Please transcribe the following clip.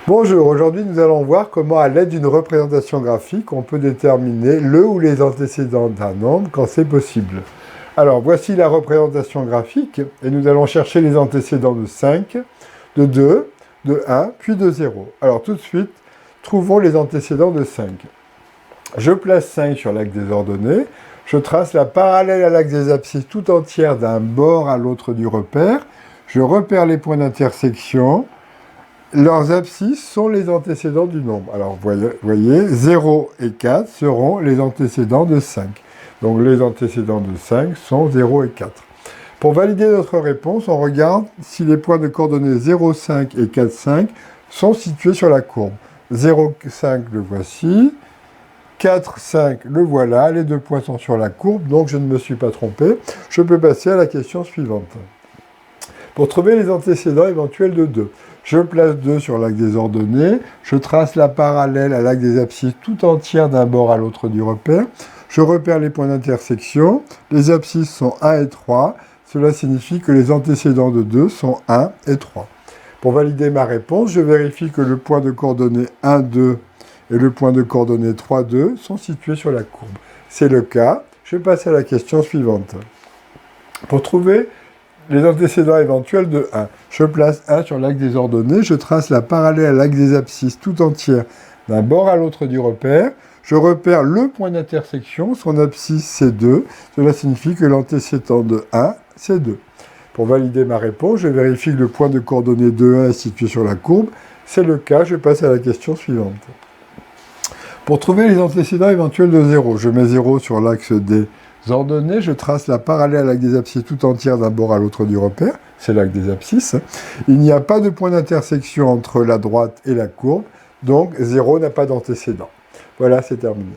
Bonjour, aujourd'hui nous allons voir comment à l'aide d'une représentation graphique on peut déterminer le ou les antécédents d'un nombre quand c'est possible. Alors voici la représentation graphique et nous allons chercher les antécédents de 5, de 2, de 1 puis de 0. Alors tout de suite, trouvons les antécédents de 5. Je place 5 sur l'axe des ordonnées, je trace la parallèle à l'axe des abscisses tout entière d'un bord à l'autre du repère, je repère les points d'intersection. Leurs abscisses sont les antécédents du nombre. Alors, voyez, 0 et 4 seront les antécédents de 5. Donc, les antécédents de 5 sont 0 et 4. Pour valider notre réponse, on regarde si les points de coordonnées 0, 5 et 4, 5 sont situés sur la courbe. 0, 5, le voici. 4, 5, le voilà. Les deux points sont sur la courbe, donc je ne me suis pas trompé. Je peux passer à la question suivante. Pour trouver les antécédents éventuels de 2, je place 2 sur l'axe des ordonnées, je trace la parallèle à l'axe des abscisses tout entière d'un bord à l'autre du repère, je repère les points d'intersection, les abscisses sont 1 et 3, cela signifie que les antécédents de 2 sont 1 et 3. Pour valider ma réponse, je vérifie que le point de coordonnées 1, 2 et le point de coordonnées 3, 2 sont situés sur la courbe. C'est le cas, je passe à la question suivante. Pour trouver les antécédents éventuels de 1. Je place 1 sur l'axe des ordonnées, je trace la parallèle à l'axe des abscisses tout entière d'un bord à l'autre du repère, je repère le point d'intersection, son abscisse c'est 2, cela signifie que l'antécédent de 1 c'est 2. Pour valider ma réponse, je vérifie que le point de coordonnées de 1 est situé sur la courbe, c'est le cas, je passe à la question suivante. Pour trouver les antécédents éventuels de 0, je mets 0 sur l'axe des ordonnées, je trace la parallèle à l'axe des abscisses tout entière d'un bord à l'autre du repère, c'est l'axe des abscisses. Il n'y a pas de point d'intersection entre la droite et la courbe, donc 0 n'a pas d'antécédent. Voilà, c'est terminé.